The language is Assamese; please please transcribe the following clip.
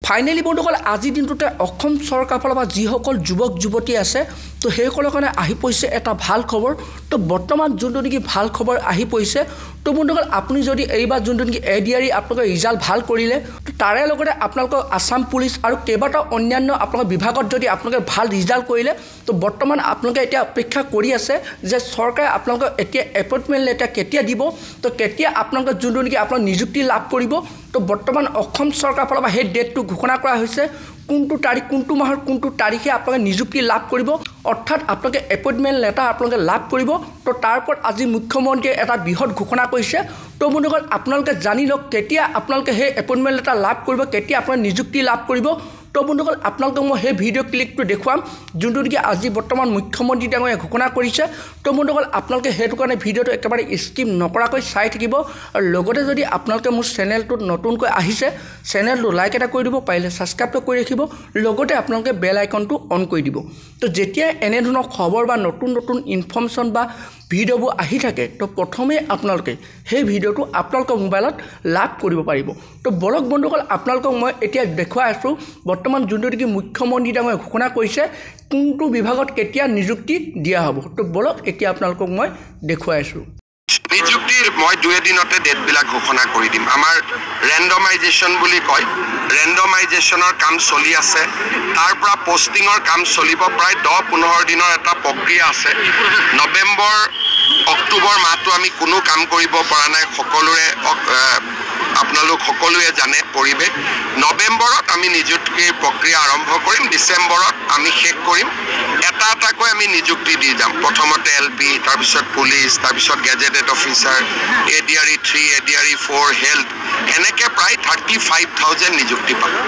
ফাইনেলি বন্ধুসকল আজি দিনটোতে অসম চৰকাৰৰ ফালৰ পৰা যিসকল যুৱক যুৱতী আছে তো সেইসকলৰ কাৰণে আহি পৰিছে এটা ভাল খবৰ। তো বৰ্তমান যোনটো নেকি ভাল খবৰ আহি পৰিছে, তো বন্ধুসকল আপুনি যদি এইবাৰ যোনটো নেকি এডিআৰই আপোনালোকৰ ৰিজাল্ট ভাল কৰিলে, তো তাৰে লগতে আপোনালোকৰ আসাম পুলিচ আৰু কেইবাটাও অন্যান্য আপোনালোকৰ বিভাগত যদি আপোনালোকে ভাল ৰিজাল্ট কৰিলে, তো বৰ্তমান আপোনালোকে এতিয়া অপেক্ষা কৰি আছে যে চৰকাৰে আপোনালোকক এতিয়া এপইণ্টমেণ্ট লেটাৰ কেতিয়া দিব, তো কেতিয়া আপোনালোকে যোনটো নেকি আপোনালোক নিযুক্তি লাভ কৰিব। তো বৰ্তমান অসম চৰকাৰৰ ফালৰ পৰা সেই ডেটটো ঘোষণা কৰা হৈছে, কোনটো তাৰিখ কোনটো মাহৰ কোনটো তাৰিখে আপোনালোকে নিযুক্তি লাভ কৰিব, অৰ্থাৎ আপোনালোকে এপইণ্টমেণ্ট লেটাৰ আপোনালোকে লাভ কৰিব। তো তাৰ ওপৰত আজি মুখ্যমন্ত্ৰীয়ে এটা বৃহৎ ঘোষণা কৰিছে। তো বন্ধুসকল আপোনালোকে জানি লওক কেতিয়া আপোনালোকে সেই এপইণ্টমেণ্ট লেটাৰ লাভ কৰিব, কেতিয়া আপোনালোকে নিযুক্তি লাভ কৰিব। তো বন্ধুসকল আপোনালোকক মই সেই ভিডিঅ' ক্লিপটো দেখুৱাম যোনটো নেকি আজি বৰ্তমান মুখ্যমন্ত্ৰী ডাঙৰীয়াই ঘোষণা কৰিছে। তো বন্ধুসকল আপোনালোকে সেইটো কাৰণে ভিডিঅ'টো একেবাৰে স্কিপ নকৰাকৈ চাই থাকিব, আৰু লগতে যদি আপোনালোকে মোৰ চেনেলটোত নতুনকৈ আহিছে চেনেলটো লাইক এটা কৰি দিব, পাৰিলে ছাবস্ক্ৰাইবটো কৰি ৰাখিব, লগতে আপোনালোকে বেল আইকনটো অন কৰি দিব। তো যেতিয়া এনেধৰণৰ খবৰ বা নতুন নতুন ইনফৰ্মেশ্যন বা ভিডিঅ'বোৰ আহি থাকে, তো প্ৰথমেই আপোনালোকে সেই ভিডিঅ'টো আপোনালোকৰ মোবাইলত লাভ কৰিব পাৰিব। তো বলক বন্ধুসকল আপোনালোকক মই এতিয়া দেখুৱাই আছোঁ বৰ্তমান যোনটো নেকি মুখ্যমন্ত্ৰী ডাঙৰীয়াই ঘোষণা কৰিছে কোনটো বিভাগত কেতিয়া নিযুক্তি দিয়া হ'ব। তো বলক এতিয়া আপোনালোকক মই দেখুৱাই আছোঁ। নিযুক্তিৰ মই 2 দিনতে ডেটবিলাক ঘোষণা কৰি দিম। আমাৰ ৰেণ্ডমাইজেশ্যন বুলি কয়, ৰেণ্ডমাইজেশ্যনৰ কাম চলি আছে, তাৰ পৰা পোষ্টিঙৰ কাম চলিব। প্ৰায় 10-15 দিনৰ এটা প্ৰক্ৰিয়া আছে। নৱেম্বৰ অক্টোবৰ মাহটো আমি কোনো কাম কৰিব পৰা নাই, সকলোৰে আপোনালোক সকলোৱে জানে পৰিৱেশ। নৱেম্বৰত আমি নিযুক্তিৰ প্ৰক্ৰিয়া আৰম্ভ কৰিম, ডিচেম্বৰত আমি শেষ কৰিম। এটা এটাকৈ আমি নিযুক্তি দি যাম। প্ৰথমতে LP, তাৰপিছত পুলিচ, তাৰপিছত gazetted officer, ADRE 3, ADRE 4, health, এনেকৈ প্ৰায় 35,000 নিযুক্তি পাম।